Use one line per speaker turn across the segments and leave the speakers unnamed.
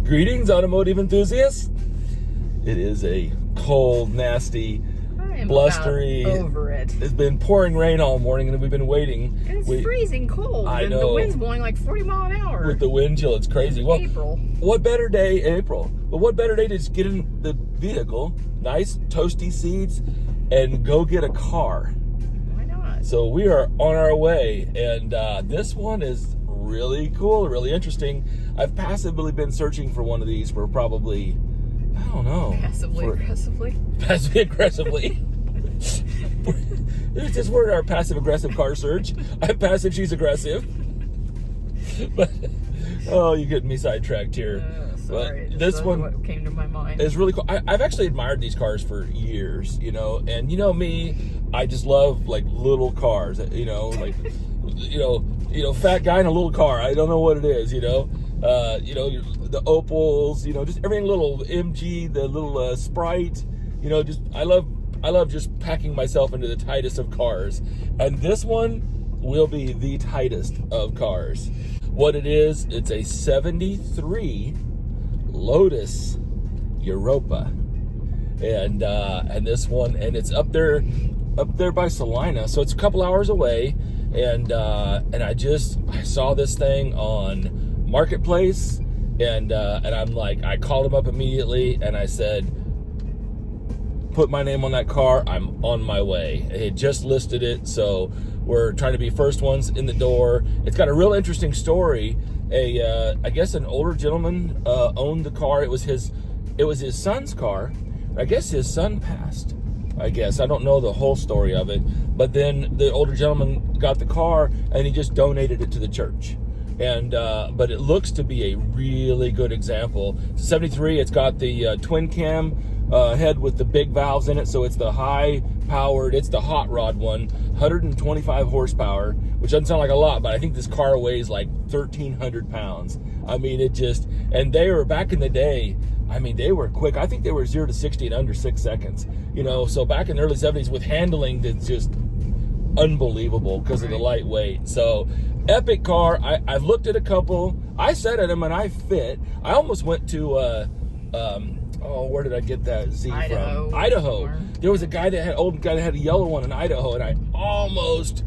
Greetings, automotive enthusiasts. It is a cold, nasty, blustery.
Over it.
It's been pouring rain all morning, and we've been waiting.
And it's freezing cold.
I know.
The wind's blowing like 40 miles an hour.
With the wind chill, it's crazy. Well,
April.
What better day, April? But what better day to just get in the vehicle, nice toasty seats, and go get a car?
Why not?
So we are on our way, and this one is really cool, really interesting. I've passively been searching for one of these for probably, I don't know.
Aggressively?
Passively aggressively. It's just we're in our passive aggressive car search. I'm passive, she's aggressive. But oh, you're getting me sidetracked here.
Sorry,
but this one
what came to my mind.
is really cool. I've actually admired these cars for years, you know, and you know me, I just love like little cars, you know, like you know, fat guy in a little car. I don't know what it is, you know, the Opals, you know, just everything little MG, the little Sprite, you know, just I love just packing myself into the tightest of cars, and this one will be the tightest of cars. What it is, it's a 73 Lotus Europa, and this one, and it's up there by Salina, so it's a couple hours away, and I saw this thing on Marketplace, and I'm like, I called him up immediately, and I said, put my name on that car, I'm on my way. It just listed it, so we're trying to be first ones in the door. It's got a real interesting story. I guess an older gentleman owned the car. It was his son's car. I guess his son passed. I don't know the whole story of it, but then the older gentleman got the car and he just donated it to the church. And but it looks to be a really good example. 73. It's got the twin cam head with the big valves in it, so it's the high powered, it's the hot rod one, 125 horsepower, which doesn't sound like a lot, but I think this car weighs like 1,300 pounds. I mean, and they were back in the day, I mean, they were quick. I think they were 0 to 60 in under 6 seconds, you know, so back in the early 70s with handling that's just unbelievable because of the lightweight. So epic car. I've looked at a couple. I sat at them and I fit. I almost went to where did I get that Z from? Idaho. There was a guy that had a yellow one in Idaho, and I was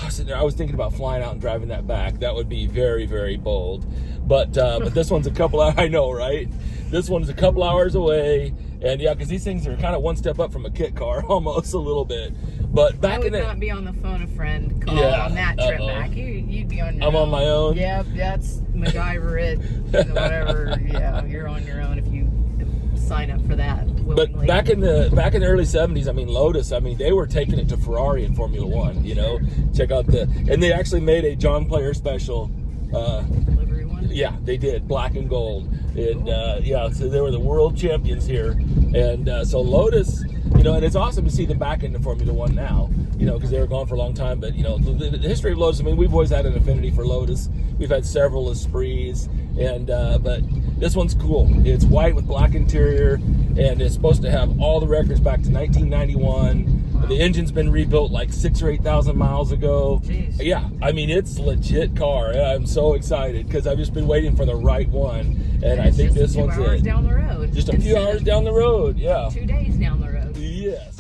sitting there. I was thinking about flying out and driving that back. That would be very, very bold. But this one's a couple hours. I know, right? This one's a couple hours away, and yeah, because these things are kind of one step up from a kit car, almost a little bit. But back in that,
I would not be on the phone a friend call on that trip back. You'd be on your own.
I'm on my own.
Yep, that's MacGyver it, whatever. Yeah, you're on your own if you sign up for that willingly.
But back in the early 70s, I mean, Lotus, I mean, they were taking it to Ferrari in Formula One, you know. Check out and they actually made a John Player special.
Delivery one?
Yeah, they did, black and gold. And so they were the world champions here. And so Lotus, you know, and it's awesome to see them back into Formula One now, you know, because they were gone for a long time. But, you know, the history of Lotus, I mean, we've always had an affinity for Lotus. We've had several Esprits, and but this one's cool. It's white with black interior, and it's supposed to have all the records back to 1991. Wow. The engine's been rebuilt like 6,000 or 8,000 miles ago.
Jeez. Yeah,
I mean, it's a legit car. I'm so excited because I've just been waiting for the right one, and I think this one's it.
Just a few hours down the road.
Just a few hours down the road, yeah.
2 days down the road.
Yes.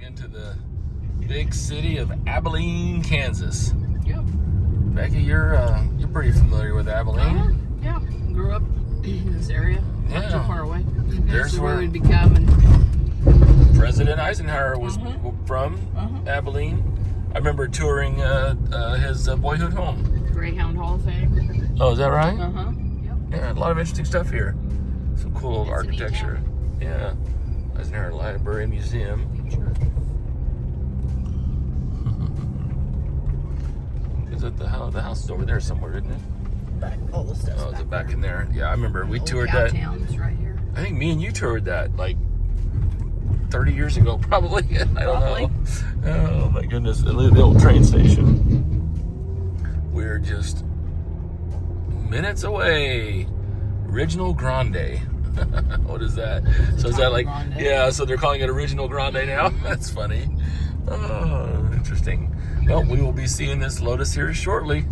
Into the big city of Abilene, Kansas.
Yep.
Becky, you're pretty familiar with Abilene.
Yeah. Grew up in this area. Not too far away.
There's where
we'd be coming.
President Eisenhower was from Abilene. I remember touring his boyhood home.
Greyhound Hall of Fame.
Oh, is that right?
Yep.
Yeah, a lot of interesting stuff here. Some cool old architecture. Yeah. Eisenhower Library and Museum. Is it the house is over there somewhere, isn't it?
Back, all the stuff.
Oh, is it back in there? Yeah, I remember we toured
that.
That.
Right here.
I think me and you toured that like 30 years ago, probably. I don't know. Oh my goodness, the old train station. We're just minutes away. Original Grande. What is that? So is that like, yeah, so they're calling it Original Grande now? That's funny. Oh, interesting. Well, we will be seeing this Lotus here shortly.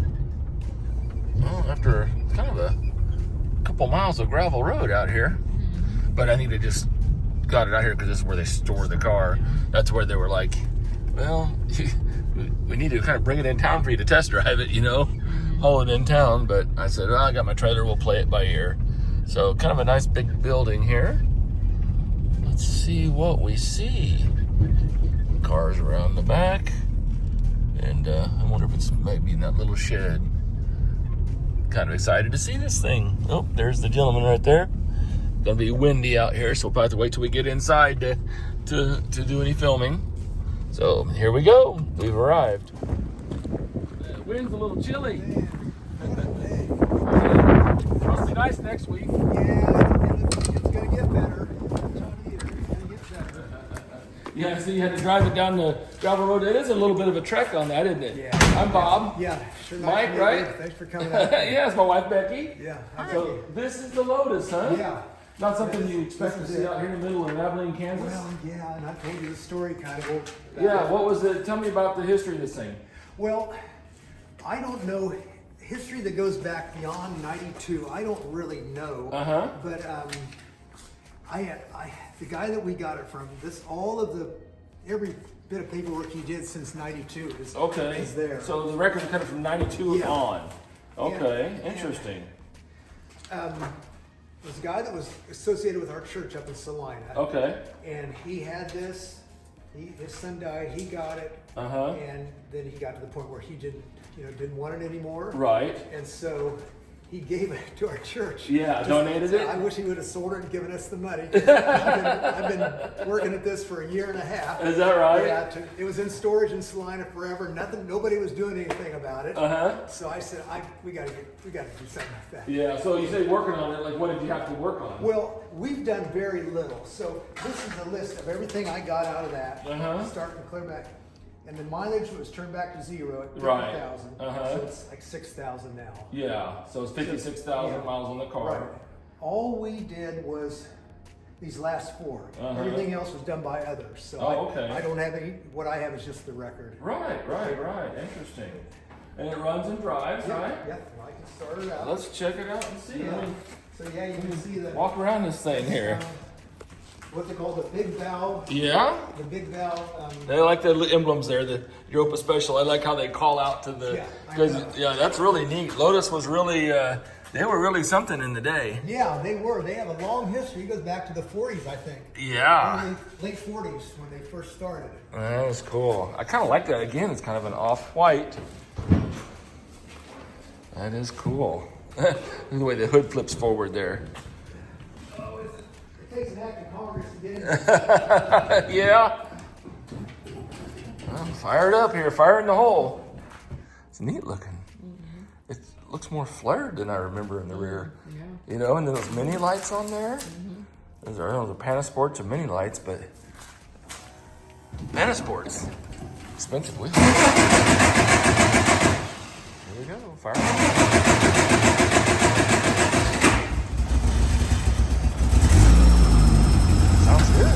Well, after kind of a couple miles of gravel road out here. But I need to just got it out here because this is where they store the car. That's where they were like, well, we need to kind of bring it in town for you to test drive it, you know, haul it in town. But I said, well, I got my trailer, we'll play it by ear. So kind of a nice big building here. Let's see what we see. Cars around the back. And I wonder if it's maybe in that little shed. Kind of excited to see this thing. Oh, there's the gentleman right there. Gonna be windy out here, so we'll probably have to wait till we get inside to do any filming. So here we go. We've arrived. The wind's a little chilly. Supposed to be nice next week.
Yeah, it's gonna get better. It's gonna get better.
Yeah, so you had to drive it down the gravel road. It is a little bit of a trek on that, isn't it?
Yeah.
I'm Bob.
Yeah, sure.
Mike,
nice
right?
Thanks for coming out.
Yeah, it's my wife Becky.
Yeah.
So this is the Lotus, huh?
Yeah.
Not something you expect to
This is
see
it.
out here in the middle of Abilene, Kansas?
Well, yeah, and I told you the story kind of.
Yeah, what was it? Tell me about the history of this thing.
Well, I don't know history that goes back beyond '92. I don't really know. But the guy that we got it from, every bit of paperwork he did since '92 is there.
So the record's kind of from '92
Yeah.
on. Okay,
Yeah.
interesting.
There's a guy that was associated with our church up in Salina.
Okay.
And he had this. His son died. He got it. And then he got to the point where he didn't want it anymore.
Right.
And so he gave it to our church.
Yeah, donated it.
I wish he would have sold it and given us the money. I've been working at this for a year and a half.
Is that right?
Yeah. It was in storage in Salina forever. Nobody was doing anything about it. So I said, we got to do something like that.
Yeah. So you say working on it. Like, what did you have to work on?
Well, we've done very little. So this is a list of everything I got out of that, starting clear back. And the mileage was turned back to 0 at 50,000. So it's like 6,000 now.
Yeah. So it's 56,000 miles on the car.
Right. All we did was these last 4. Everything else was done by others. So I don't have any. What I have is just the record.
Right. Interesting. And it runs and drives, right?
Yeah. I can start it out.
Let's check it out and see.
Yeah. So yeah, you can see the
Walk around this thing here.
what they call the big valve.
Yeah.
The big valve.
They like the emblems there, the Europa Special. I like how they call out to the, because that's really neat. Lotus was really, they were really something in the day.
Yeah, they were. They have a long history. It goes back to the 40s, I think.
Yeah.
Late 40s when they first started.
That was cool. I kind of like that. Again, it's kind of an off-white. That is cool. The way the hood flips forward there.
Oh, it takes an act of Congress to get it.
Yeah. Well, fire it up here. Fire in the hole. It's neat looking. It looks more flared than I remember in the rear. Yeah. You know, and then those mini lights on there. Those are the Panasports or mini lights, but Panasports, expensive wheels. Here we go. Fire it up. Sounds good.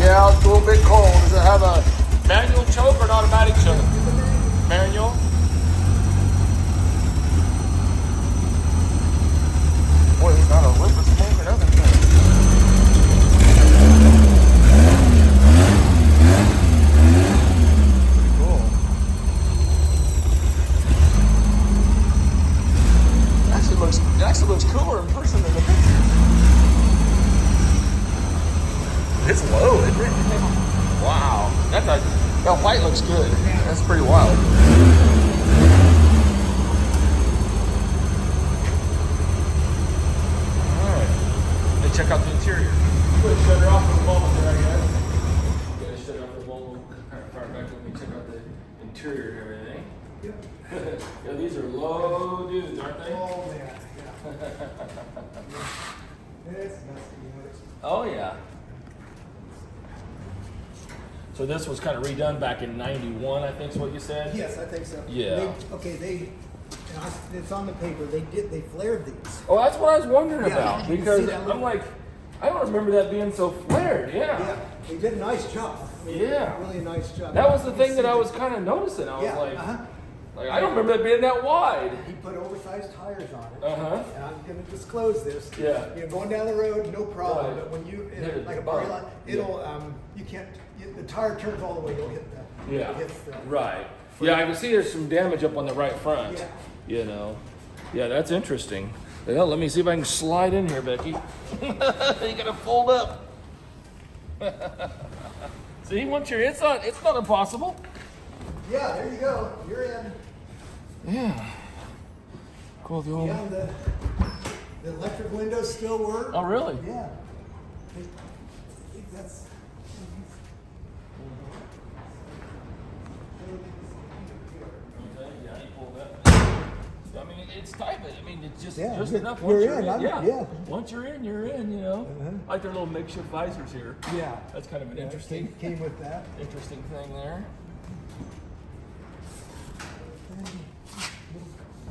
Yeah, it's a little bit cold. Does it have a manual choke or an automatic choke? Manual. Boy, there's not a whiff of smoke or nothing. Pretty cool. It actually looks cooler in person than the picture. It's low, isn't it? Wow. That white looks good. That's pretty wild. Alright. Let's check out the interior. Quick shut her off for the moment there, I guess. Gotta shut it off for the moment. Kind of far back when we check out the interior and everything. Yeah, these are low dudes, aren't they?
Oh, man. It's nasty.
Oh, yeah. So this was kind of redone back in '91, I think is what you said?
Yes, I think so.
Yeah.
It's on the paper. They flared these.
Oh, that's what I was wondering
Yeah,
about,
you can
because
see that
I'm
little-
like, I don't remember that being so flared.
Yeah, they did a nice job.
Yeah.
Really nice job.
That was the
You can
thing that
see
I was kind of noticing. I was
Yeah,
like, I don't remember that being that wide.
He put oversized tires on it.
Uh-huh.
And I'm going to disclose this.
Yeah.
You know, going down the road, no problem.
Right.
But when you
Hit it
like a
bump.
parking lot, it'll you can't. The tire turns all the way. You'll hit the.
Yeah.
It hits the,
Right. Yeah, I can see there's some damage up on the right front.
Yeah.
You know. Yeah, that's interesting. Well, let me see if I can slide in here, Becky. You gotta fold up. See, once you're it's not impossible.
Yeah, there you go. You're in.
Yeah. Cool. The old.
Yeah, the electric windows still work.
Oh, really?
Yeah. I think that's.
Okay, yeah, you pull that. I mean, it's tight, but I mean, it's just enough. Once
you're in. Yeah.
Once you're in, you're in. You know, like their little makeshift visors here.
Yeah.
That's kind of an
Yeah,
interesting
came with that.
thing there.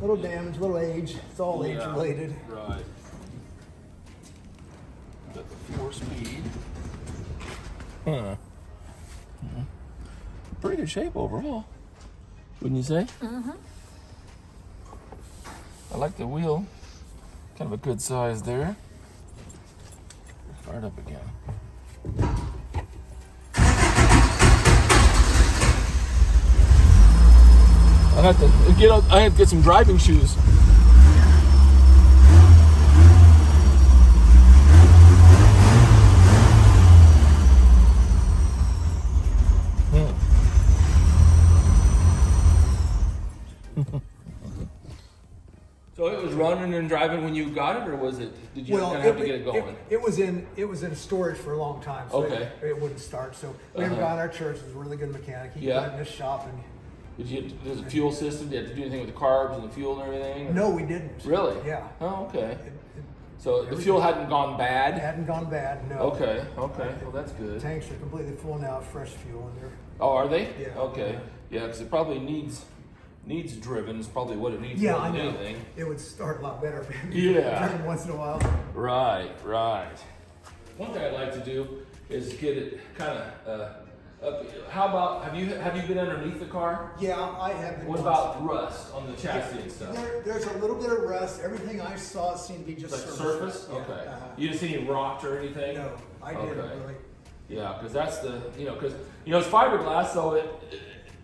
Little damage, little age. It's all age related.
Right. Got the 4-speed. Huh. Pretty good shape overall, wouldn't you say? Mm-hmm. I like the wheel. Kind of a good size there. Fire it up again. I have to get some driving shoes. So it was running and driving when you got it, or was it? Did you kind of have to get it going?
It was in storage for a long time, so
Okay.
it wouldn't start. So we have a guy in our church who's a really good mechanic. He
Yeah.
put it in his shop, and
There's a fuel system? Did you have to do anything with the carbs and the fuel and everything? or-
no, we didn't.
Really?
Yeah.
Oh, okay.
It
So the fuel hadn't gone bad?
hadn't gone bad. No.
Okay. Well, that's good.
Tanks are completely full now, fresh fuel in there.
Oh, are they?
Yeah.
Okay. Yeah, because it probably needs driven. Is probably what it needs
Yeah,
more
I
than
know.
anything.
It would start a lot better.
Yeah.
Turn once in a while.
Right. One thing I'd like to do is get it kind of up. How about have you been underneath the car?
Yeah, I have. been
What
once.
about rust on the chassis and stuff?
There's a little bit of rust. Everything I saw seemed to be just
Like surface?
Yeah,
Okay.
uh-huh.
You didn't see any rot or anything?
No, I didn't
Okay.
really.
Yeah, because that's the it's fiberglass, so it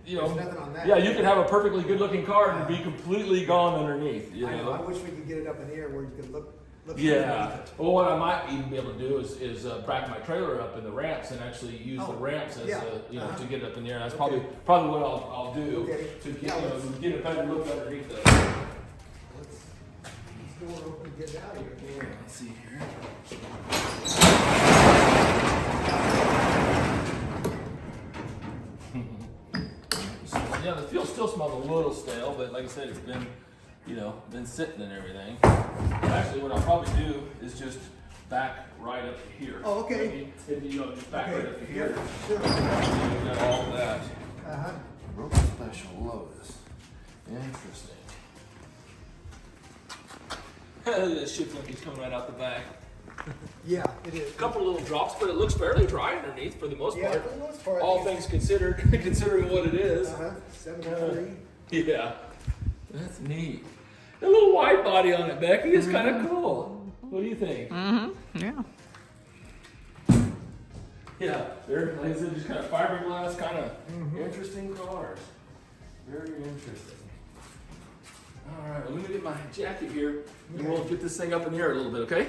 There's nothing on that.
Yeah, you could have a perfectly good-looking car and be completely gone underneath. You
I know.
know?
I wish we could get it up in the air where you could look.
Yeah.
underneath it.
Well, what I might even be able to do is back my trailer up in the ramps and actually use the
Oh,
ramps as
yeah.
to get it up in the air. That's
Okay.
probably what I'll do
Okay.
to get
Yeah, let's-
get a better look underneath the.
Let's door open and get out of here.
Let's see here. Yeah, the fuel still smells a little stale, but like I said, it's been sitting and everything. Actually, what I'll probably do is just back right up to here.
Oh, okay.
Maybe, just back right up to here.
Yeah, sure.
You got all that.
Uh-huh.
Europa Special Lotus. Interesting. The shift link is coming right out the back.
Yeah, it is.
A couple little drops, but it looks fairly dry underneath for the most
Yeah,
part.
for the most part.
All things considered, considering what it is.
7.3.
Yeah. That's neat. A little wide body on it, Becky. It's kind of cool. What do you think?
Mm-hmm. Yeah.
Yeah, they're, like I said, just kind of fiberglass, kind of interesting cars. Very interesting. All right, well, let me get my jacket here, and we'll get this thing up in the air a little bit, okay?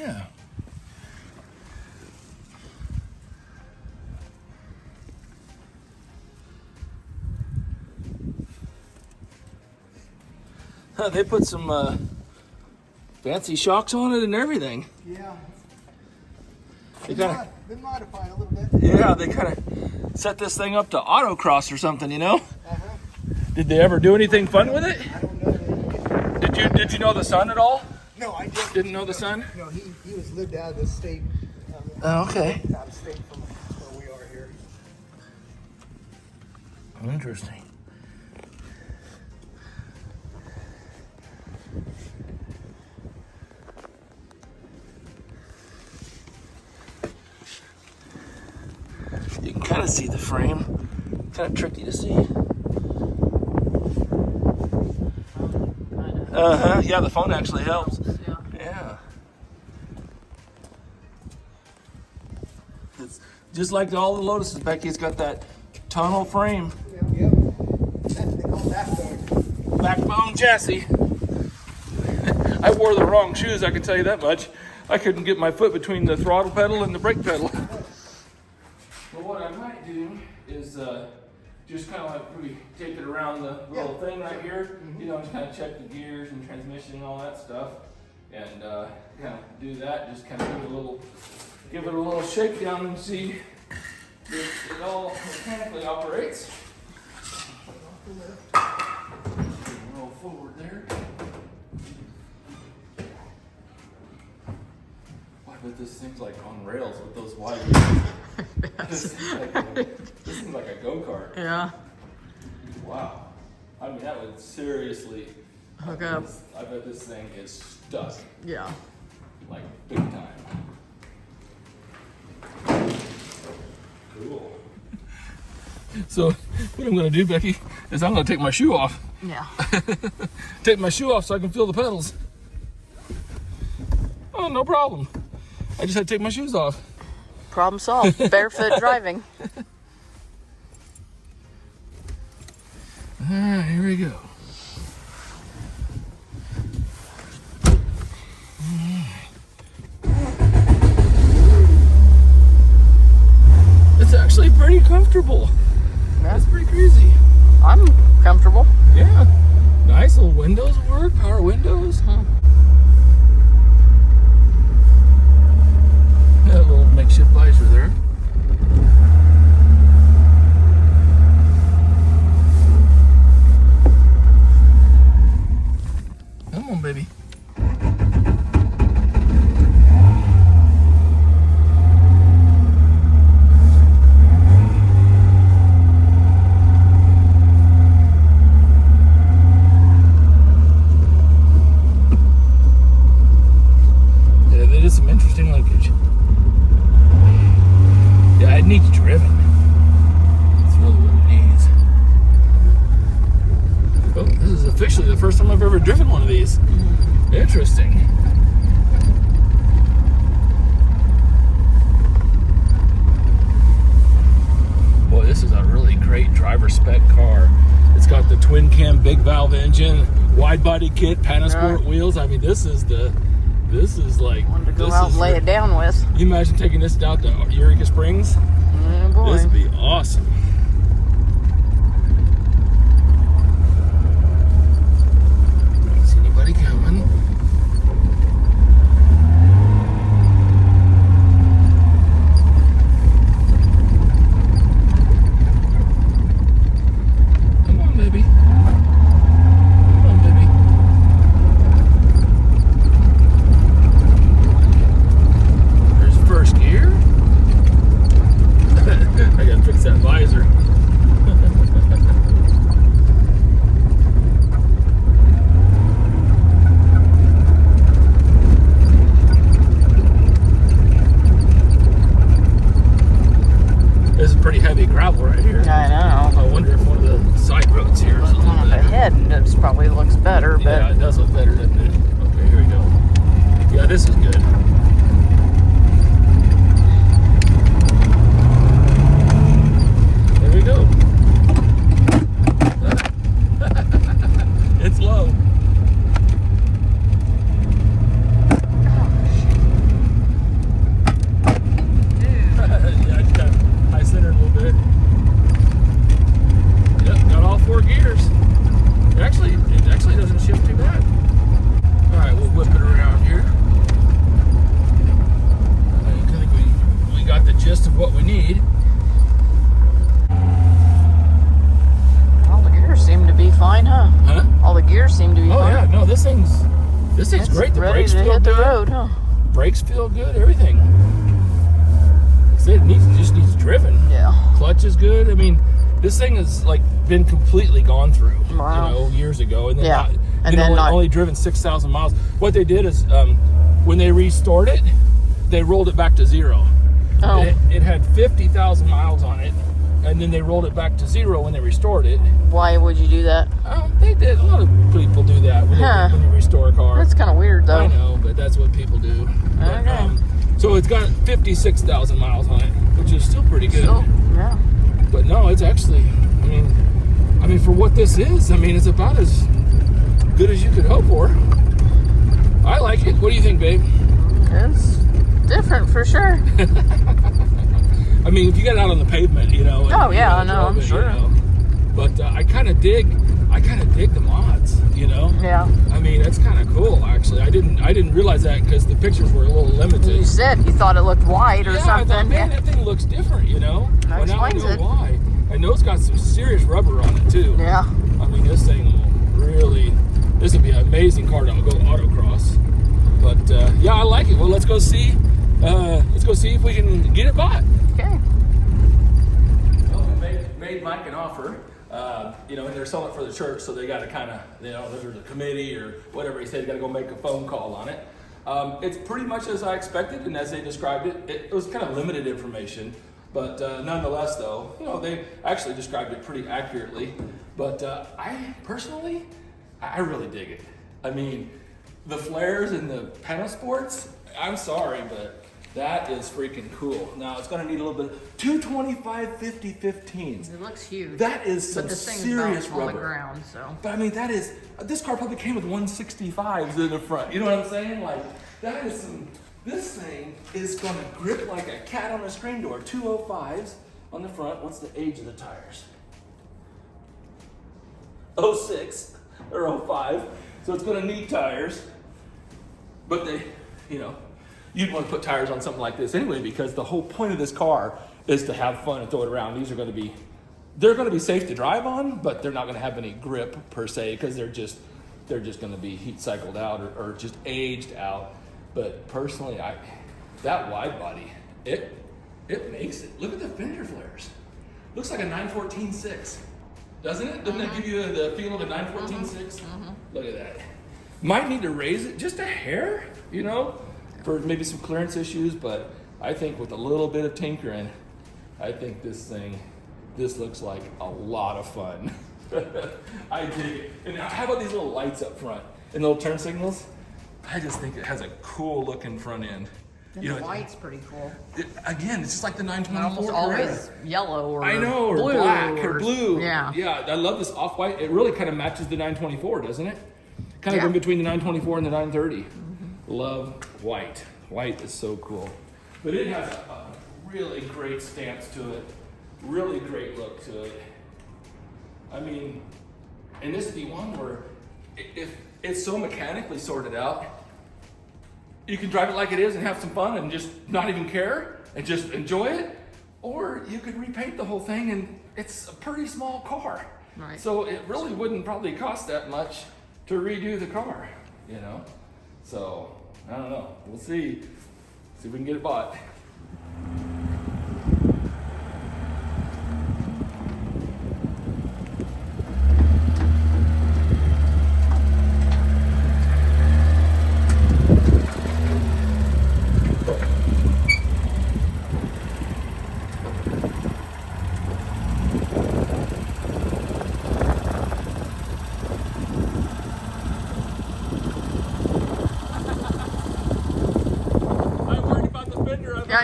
Yeah. Huh, they put some fancy shocks on it and everything.
Yeah.
They kinda,
Been modified a little bit.
yeah, they kind of set this thing up to autocross or something, you know?
Uh-huh.
Did they ever do anything fun with it?
I don't know.
Did you know the son at all?
No, I didn't.
Didn't know the son?
No, he was lived out of the state.
Oh, okay.
Out of state from where we are here.
Interesting. You can kind of see the frame. Kind of tricky to see. Uh-huh. Yeah, the phone actually helps.
Yeah.
Yeah. It's just like all the Lotuses, Becky. It's got that tunnel frame.
Yep. They call backbone.
Backbone chassis. I wore the wrong shoes, I can tell you that much. I couldn't get my foot between the throttle pedal and the brake pedal. But what I might do is just kind of like we take it around the little thing right here, you know, just kind of check the gears and transmission and all that stuff, and kind of do that. Just kind of give it a little shakedown and see if it all mechanically operates. Roll forward there. I bet this thing's like on rails with those wide wheels. This seems like a go-kart.
Yeah.
Wow. I mean, that would seriously
Hook up.
I bet this thing is stuck,
Yeah.
like big time. Cool. So, what I'm going to do, Becky, is I'm going to take my shoe off.
Yeah.
Take my shoe off so I can feel the pedals. Oh, no problem. I just had to take my shoes off.
Problem solved. Barefoot driving.
All right, here we go. It's actually pretty comfortable. That's pretty crazy.
I'm comfortable.
Yeah. Nice little windows work, power windows. Got a little makeshift visor there. Come on, baby. Yeah, that is some interesting linkage. Yeah, it needs driven. That's really what it needs. Oh, this is officially the first time I've ever driven one of these. Interesting. Boy, this is a really great driver spec car. It's got the twin cam big valve engine, wide body kit, Panasport wheels. I mean, this is like.
Wanted to go out and lay it down with.
You imagine taking this down to Eureka Springs?
Oh boy.
This would be awesome. Don't see anybody coming. Come on, baby. Come on, baby. There's first gear. I gotta fix that visor. this thing's great. The
ready
brakes
to
feel
hit the
good.
road, huh?
Brakes feel good. Everything. It just needs driven.
Yeah.
Clutch is good. I mean, this thing has like been completely gone through.
Wow.
You know, years ago, and then
Yeah.
only driven 6,000 miles. What they did is when they restored it, they rolled it back to zero.
Oh.
It had 50,000 miles on it, and then they rolled it back to zero when they restored it.
Why would you do that?
They did. A lot of people do that when they restore a car.
That's kind of weird, though.
I know, but that's what people do. But,
Okay.
so it's got 56,000 miles on it, which is still pretty good.
So, yeah.
But no, it's actually, I mean, for what this is, I mean, it's about as good as you could hope for. I like it. What do you think, babe?
It's different for sure.
I mean, if you get out on the pavement, you know.
Oh, yeah, I know, I'm
it,
sure.
You know. But I kind of dig the mods, you know.
Yeah.
I mean, that's kind of cool, actually. I didn't realize that because the pictures were a little limited.
You said you thought it looked white or
Yeah, I
something.
thought, man, that thing looks different, you know.
That
Well, now I
explains
know
it.
why. I know it's got some serious rubber on it too.
Yeah.
I mean, this thing will really. This would be an amazing car to go autocross. But yeah, I like it. Well, let's go see. Let's go see if we can get it bought.
Okay.
Well, we made Mike an offer. You know, and they're selling it for the church, so they got to kind of, you know, there's a committee or whatever. He said, you got to go make a phone call on it. It's pretty much as I expected, and as they described it, it was kind of limited information. But nonetheless, though, you know, they actually described it pretty accurately. But I personally, I really dig it. I mean, the flares and the panel sports, I'm sorry, but that is freaking cool. Now, it's going to need a little bit. 225 50 15s.
It looks huge.
That is some
but this thing's
serious
about
rubber.
on the ground, so.
But I mean, that is, this car probably came with 165s in the front. You know what I'm saying? Like, that is some, this thing is going to grip like a cat on a screen door. 205s on the front. What's the age of the tires? 06 or 05. So it's going to need tires. But they, you know, you'd want to put tires on something like this anyway, because the whole point of this car is to have fun and throw it around. These are going to be, they're going to be safe to drive on, but they're not going to have any grip per se, because they're just going to be heat cycled out or just aged out. But personally, that wide body, it makes it. Look at the fender flares. Looks like a 914.6, doesn't it? Doesn't that give you the feel of a 914.6? Look at that. Might need to raise it just a hair, you know, for maybe some clearance issues, but I think with a little bit of tinkering, I think this looks like a lot of fun. I dig it. And how about these little lights up front and little turn signals? I just think it has a cool looking front end.
And
you
the
know,
white's pretty cool.
Again, it's just like the 924.
Almost always yellow or
I know, or
blue
black or blue.
Yeah.
Yeah, I love this off-white. It really kind of matches the 924, doesn't it? Kind of
Yeah.
in between the 924 and the 930. Love white. White is so cool. But it has a really great stance to it. Really great look to it. I mean, and this is the one where if it's so mechanically sorted out, you can drive it like it is and have some fun and just not even care and just enjoy it. Or you could repaint the whole thing and it's a pretty small car.
Right.
So it really wouldn't probably cost that much to redo the car, you know? So, I don't know. We'll see. See if we can get it bought.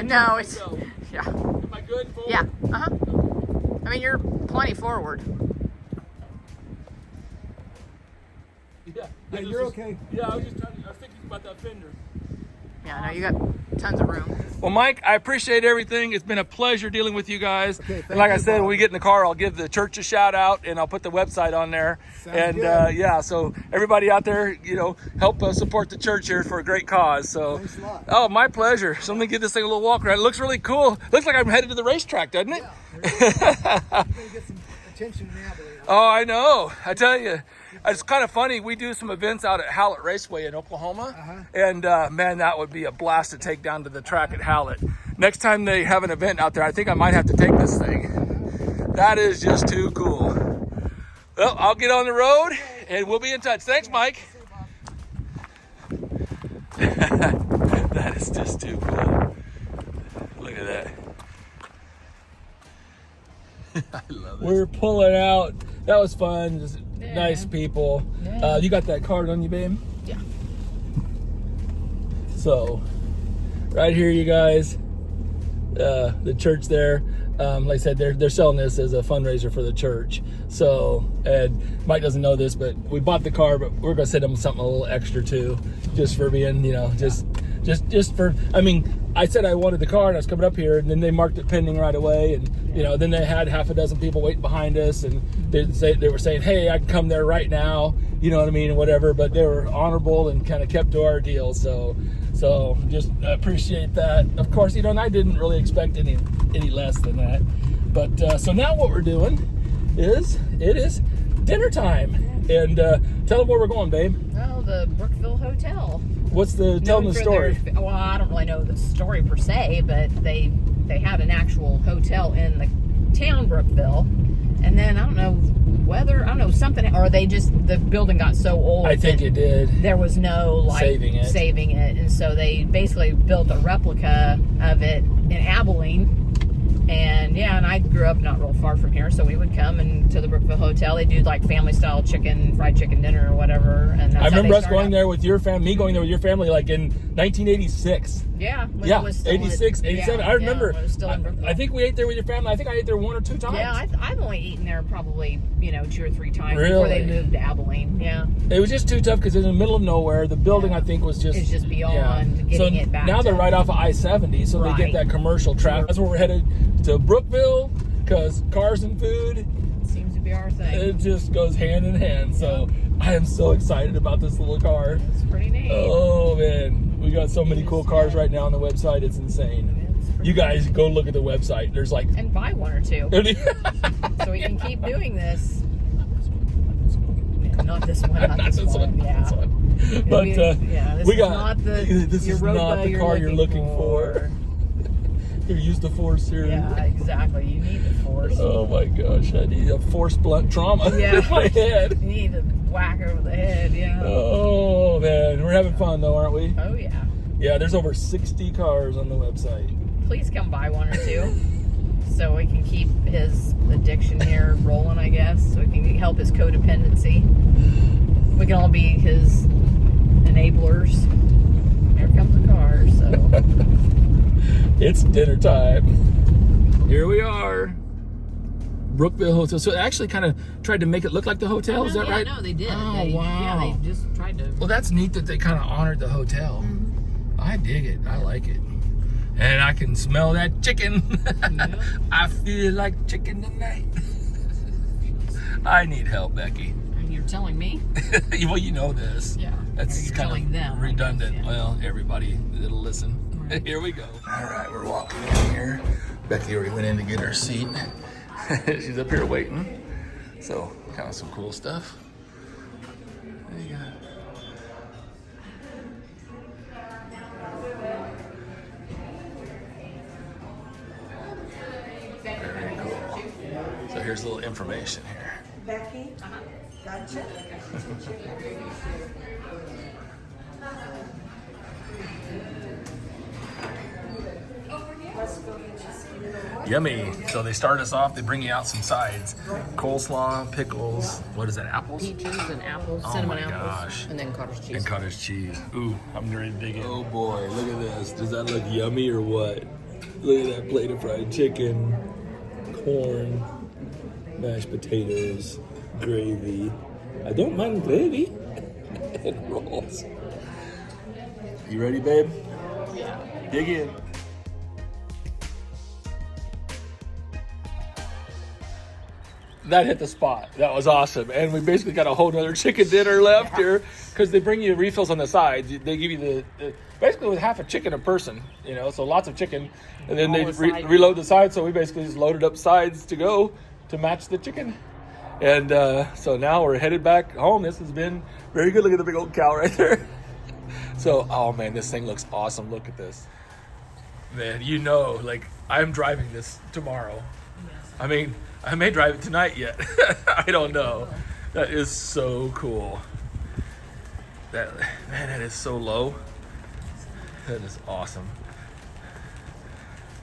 No, it's, yeah.
Am I good? Forward?
Yeah, I mean, you're plenty forward.
Yeah,
you're okay.
Yeah, I was thinking about that fender.
Yeah, no, you got tons of room.
Well, Mike, I appreciate everything. It's been a pleasure dealing with you guys.
Okay,
and like I
you,
said,
Bob.
when we get in the car, I'll give the church a shout out and I'll put the website on there.
Sounds good.
Yeah, so everybody out there, you know, help support the church here for a great cause. So,
Thanks a lot.
Oh, my pleasure. So let me give this thing a little walk around. It looks really cool. Looks like I'm headed to the racetrack, doesn't it?
Yeah, you're gonna get some attention now, believe it.
Oh, I know. I tell you. it's kind of funny. We do some events out at Hallett Raceway in Oklahoma, and man, that would be a blast to take down to the track at Hallett. Next time they have an event out there, I think I might have to take this thing. That is just too cool. Well, I'll get on the road, and we'll be in touch. Thanks, Mike. That is just too cool. Look at that. I love it. We're pulling out. That was fun. Just nice people. Yeah. You got that card on you, babe?
Yeah.
So, right here, you guys. The church there. Like I said, they're selling this as a fundraiser for the church. So, and Mike doesn't know this, but we bought the car, but we're gonna send him something a little extra too, just for being, just for. I mean, I said I wanted the car, and I was coming up here, and then they marked it pending right away, and then they had half a dozen people waiting behind us, and they were saying, hey, I can come there right now, you know what I mean, and whatever. But they were honorable and kind of kept to our deal. So just appreciate that. Of course, and I didn't really expect any less than that. But so now what we're doing is it is dinner time, and tell them where we're going, babe.
Well, the Brookville Hotel.
What's tell them the story?
Well, I don't really know the story per se, but they had an actual hotel in the town Brookville, and then I don't know something, or the building got so old. I
think it did.
There was no saving it, and so they basically built a replica of it in Abilene. And I grew up not real far from here, so we would come to the Brookville Hotel. They do like family style fried chicken dinner or whatever. And
I remember us going there with your family, me going there with your family, like in 1986.
Yeah,
it was 86, 87. I remember.
It was still in Brookville.
I think we ate there with your family. I think I ate there 1 or 2 times.
Yeah, I've only eaten there probably 2 or 3 times
before
they moved to Abilene. Yeah,
it was just too tough because in the middle of nowhere. The building I think was just
beyond getting it back.
Now they're right off of I-70, so they get that commercial traffic. That's where we're headed to Brookville, because cars and food
seems to be our thing.
It just goes hand in hand. So I am so excited about this little car.
It's pretty neat.
Oh man, we got so many cool cars right now on the website. It's insane. You guys go look at the website. There's
and buy 1 or 2, so we can keep doing this. Not this one. Not this one. Yeah.
This one. But this is not the car you're looking for. Here, use the force here.
Yeah, exactly. You need the force.
Oh my gosh, I need a force blunt trauma in my head.
You need a whack over the head,
Oh man, we're having fun though, aren't we?
Oh yeah.
Yeah, there's over 60 cars on the website.
Please come buy 1 or 2, so we can keep his addiction here rolling, I guess. So we can help his codependency. We can all be his enablers. Here comes the car, so.
It's dinner time. Here we are. Brookville Hotel. So it actually kind of tried to make it look like the hotel, is that right?
No, they did.
Oh, wow.
Yeah, they just tried to.
Well, that's neat that they kind of honored the hotel. Mm-hmm. I dig it. I like it. And I can smell that chicken. Yeah. I feel like chicken tonight. I need help, Becky.
You're telling me?
Well, you know this.
Yeah.
That's kind of
them,
redundant.
Guess, yeah.
Well, everybody that'll listen. Right. Here we go. All right, we're walking in here. Becky already went in to get her seat. She's up here waiting. So, kind of some cool stuff. There you go. Very cool. So here's a little information here.
Becky, gotcha.
Yummy. So they start us off, they bring you out some sides. Coleslaw, pickles, what is that, apples?
Peaches and apples, cinnamon apples. And then cottage cheese.
And cottage cheese. Ooh, I'm ready to dig in. Oh boy, look at this. Does that look yummy or what? Look at that plate of fried chicken, corn, mashed potatoes, gravy. I don't mind gravy. And rolls. You ready, babe?
Yeah.
Dig in. That hit the spot. That was awesome. And we basically got a whole nother chicken dinner left here, because they bring you refills on the sides. They give you the basically with half a chicken a person, so lots of chicken. And then they reload the sides. So we basically just loaded up sides to go to match the chicken. And so now we're headed back home. This has been very good. Look at the big old cow right there. So, oh man, this thing looks awesome. Look at this. Man, you know, like, I'm driving this tomorrow. Yes. I mean, I may drive it tonight yet. I don't know. That is so cool. Man, that is so low. That is awesome.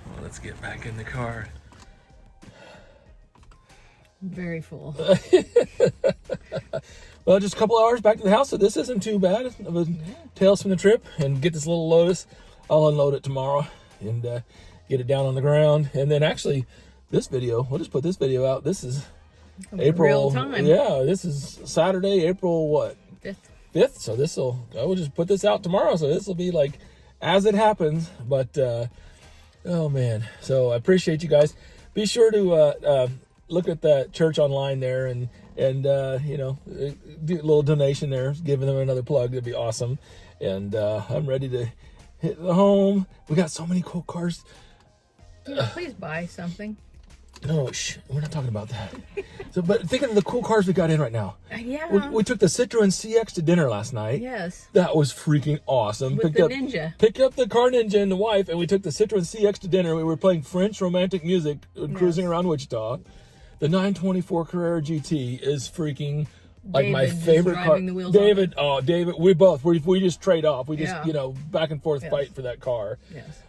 Well, let's get back in the car.
Very full.
Well, just a couple hours back to the house, so this isn't too bad of a tales from the trip. And get this little Lotus. I'll unload it tomorrow and get it down on the ground. And then actually, this video, we'll just put this video out. This is April. Real time. Yeah, this is Saturday, April what? 5th. So I will just put this out tomorrow. So this will be like as it happens. But oh man, so I appreciate you guys. Be sure to look at the church online there and you know, do a little donation there, giving them another plug. It'd be awesome. And I'm ready to hit the home. We got so many cool cars.
Yeah, please buy something.
No, we're not talking about that. So, but think of the cool cars we got in right now.
Yeah.
We took the Citroen CX to dinner last night.
Yes.
That was freaking awesome.
With the Ninja.
Picked up the car Ninja and the wife, and we took the Citroen CX to dinner. We were playing French romantic music, cruising around Wichita. The 924 Carrera GT is freaking like my favorite car. David, we just trade off. We just, you know, back and forth fight for that car.
Yes.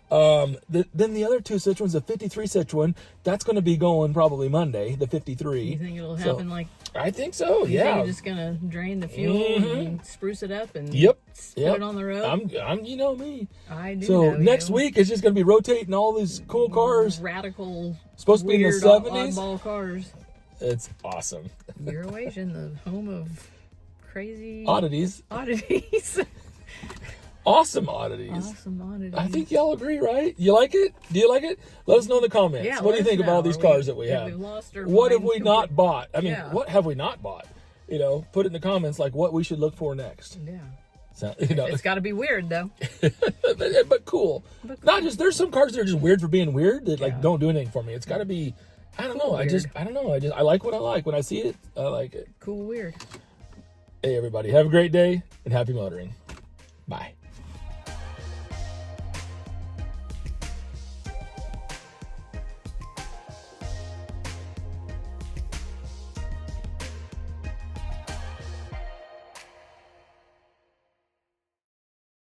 Then the other two Citroens, the 53 Citroen, that's going to be going probably Monday, the 53.
You think it'll happen
I think so,
you think you're just going to drain the fuel and spruce it up and put it on the road?
I'm you know me.
I do
So
know
next
you.
week it's just going to be rotating all these cool cars.
Radical,
supposed to be in the 70s.
Oddball cars.
It's awesome.
Euroasian, the home of crazy
oddities. Awesome oddities. I think y'all agree, right? You like it? Do you like it? Let us know in the comments.
Yeah,
what do you think of all these cars that we have? What have we not bought? I mean, what have we not bought? You know, put it in the comments like what we should look for next.
Yeah.
So, you know,
it's got to be weird though.
but cool. Not just there's some cars that are just weird for being weird that like don't do anything for me. It's got to be. I don't know. I like what I like. When I see it, I like it.
Cool weird.
Hey everybody, have a great day and happy motoring. Bye.